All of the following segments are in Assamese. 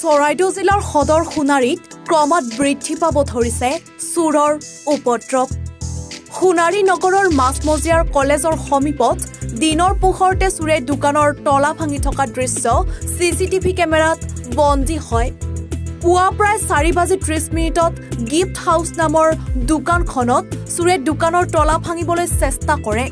চৰাইদেউ জিলাৰ সদৰ সোণাৰীত ক্ৰমাৎ বৃদ্ধি পাব ধৰিছে চোৰৰ উপদ্ৰৱ। সোণাৰী নগৰৰ মাছমজিয়াৰ কলেজৰ সমীপত দিনৰ পোহৰতে চোৰে দোকানৰ তলা ভাঙি থকা দৃশ্য চিচিটিভি কেমেৰাত বন্দী হয়। পুৱা প্ৰায় 4:30 গিফ্ট হাউচ নামৰ দোকানখনত চোৰে দোকানৰ তলা ভাঙিবলৈ চেষ্টা কৰে।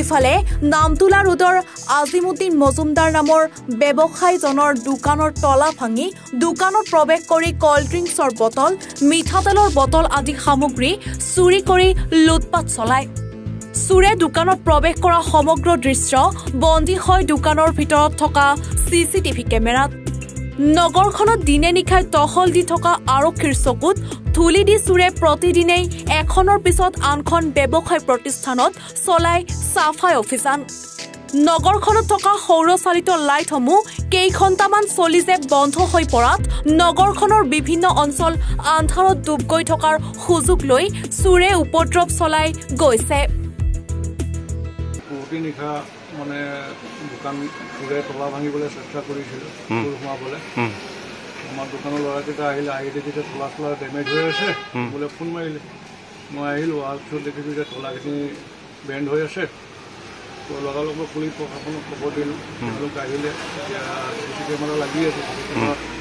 ইফালে নামতোলা ৰোডৰ আজিমুদ্দিন মজুমদাৰ নামৰ ব্যৱসায়ীজনৰ দোকানৰ তলা ভাঙি দোকানত প্ৰৱেশ কৰি কল্ড ড্ৰিংকছৰ বটল, মিঠাতেলৰ বটল আদি সামগ্ৰী চুৰি কৰি লুটপাট চলায়। চোৰে দোকানত প্ৰৱেশ কৰা সমগ্ৰ দৃশ্য বন্দী হয় দোকানৰ ভিতৰত থকা চিচিটিভি কেমেৰাত। নগৰখনত দিনে নিশাই টহল দি থকা আৰক্ষীৰ চকুত ধূলি দি চোৰে প্ৰতিদিনেই এখনৰ পিছত আনখন ব্যৱসায় প্ৰতিষ্ঠানত চলাই চাফাই অভিযান। নগৰখনত থকা সৌৰচালিত লাইটসমূহ কেইঘণ্টামান চলি যে বন্ধ হৈ পৰাত নগৰখনৰ বিভিন্ন অঞ্চল আন্ধাৰত ডুব গৈ থকাৰ সুযোগ লৈ চোৰে উপদ্ৰৱ চলাই গৈছে। মানে দোকান চোৰে তলা ভাঙিবলৈ চেষ্টা কৰিছিল সোমাবলৈ। আমাৰ দোকানৰ ল'ৰাকেইটা আহিলে, আহি দেখি যে তলা ডেমেজ হৈ আছে বোলে ফোন মাৰিলে। মই আহিলোঁ, অহাৰ পিছত দেখিছোঁ যে তলাখিনি বেণ্ড হৈ আছে। তো লগালগ মই পুলিচ প্ৰশাসনক খবৰ দিলোঁ। তেওঁলোক আহিলে, এতিয়া চিচি কেমেৰা লাগি আছে,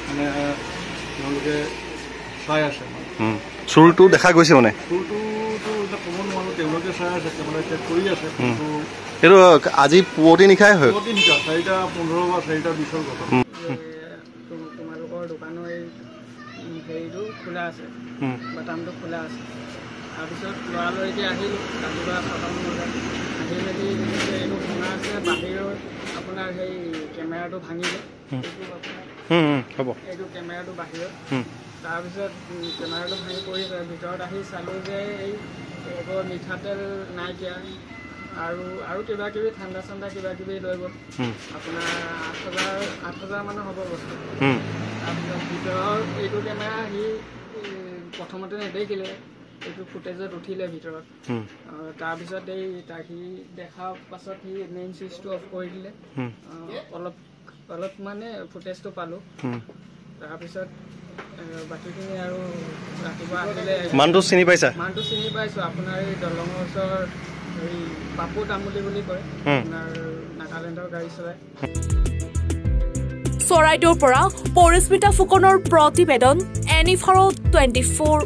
মানে তেওঁলোকে চাই আছে। চোৰটো দেখা গৈছে মানে চোৰটোতো এতিয়া ক'ব নোৱাৰোঁ, তেওঁলোকে চাই আছে, কেমেৰা চেক কৰি আছে। এইটো আজি পুৱতি নিশাই হয়, 4:15 বা 4:20 কথা। তোমালোকৰ দোকানৰ এই হেৰিটো খোলা আছে, বাটামটো খোলা আছে। তাৰপিছত লৰালৰিকৈ আহিলোঁ, ৰাতিপুৱা 6টামান বজাত আহি মেলি এইটো ভঙা আছে। বাহিৰৰ আপোনাৰ সেই কেমেৰাটো ভাঙিলে, এইটো কেমেৰাটো বাহিৰত। তাৰপিছত কেমেৰাটো ভাঙি পৰিছে। ভিতৰত আহি চালোঁ যে এইবোৰ মিঠাতেল নাইকিয়া আৰু কিবা কিবি ঠাণ্ডা চাণ্ডা কিবা কিবি লৈ গ'ল। আপোনাৰ 8,000 মানৰ হ'ব বস্তু। তাৰপিছত ভিতৰৰ এইটো কেমেৰা সি প্ৰথমতে নেদেখিলে, এইটো ফুটেজত উঠিলে ভিতৰত। তাৰপিছত সি দেখাৰ পাছত সি মেইন চুইচটো অফ কৰি দিলে। অলপ মানে ফুটেজটো পালোঁ। তাৰপিছত বাকীখিনি আৰু ৰাতিপুৱা আহিলে। মানুহটো চিনি পাইছা? মানুহটো চিনি পাইছোঁ, আপোনাৰ এই দলঙৰ ওচৰৰ হেৰি পাপু তামুলী বুলি কয়, আপোনাৰ নাগালেণ্ডৰ গাড়ী চলায়। চৰাইদেউৰ পৰা পৰিস্মিতা ফুকনৰ প্ৰতিবেদন, এনিফাৰো 24।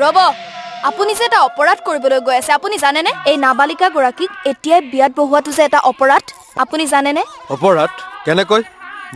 ৰব, আপুনি যে এটা অপৰাধ কৰিবলৈ গৈ আছে, আপুনি জানেনে? এই নাবালিকা গৰাকীক এতিয়াই বিয়াত বহোৱাটো যে এটা অপৰাধ, আপুনি জানেনে? অপৰাধ কেনেকৈ?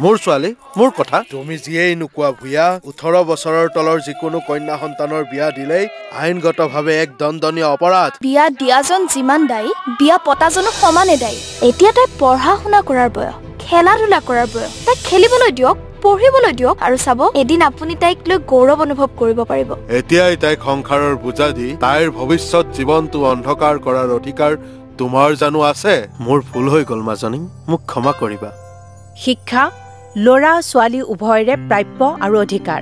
মোৰ ছোৱালী, মোৰ কথা। তুমি যিয়েই নোকোৱা ভূঞা, 18 বছৰৰ তলৰ যিকোনো কন্যা সন্তানৰ বিয়া দিলেই আইনগতভাৱে এক দণ্ডনীয় অপৰাধ। বিয়া দিয়াজন যিমান দায়ী, বিয়া পতাজনো সমানে দায়ী। এতিয়া তাই পঢ়া শুনা কৰাৰ বয়স, খেলা ধূলা কৰাৰ বয়স। তাইক খেলিবলৈ দিয়ক, পঢ়িবলৈ দিয়ক, আৰু চাব এদিন আপুনি তাইক লৈ গৌৰৱ অনুভৱ কৰিব পাৰিব। এতিয়াই তাইক সংসাৰৰ বোজা দি তাইৰ ভৱিষ্যত জীৱনটো অন্ধকাৰ কৰাৰ অধিকাৰ তোমাৰ জানো আছে? মোৰ ভুল হৈ গ'ল মাজনী, মোক ক্ষমা কৰিবা। শিক্ষা ল'ৰা ছোৱালী উভয়ৰে প্ৰাপ্য আৰু অধিকাৰ।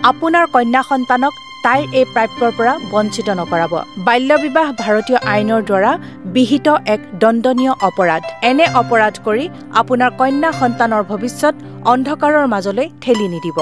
আপোনাৰ কন্যা সন্তানক তাইৰ এই প্ৰাপ্যৰ পৰা বঞ্চিত নকৰাব। বাল্য বিবাহ ভাৰতীয় আইনৰ দ্বাৰা বিহিত এক দণ্ডনীয় অপৰাধ। এনে অপৰাধ কৰি আপোনাৰ কন্যা সন্তানৰ ভৱিষ্যত অন্ধকাৰৰ মাজলৈ ঠেলি নিদিব।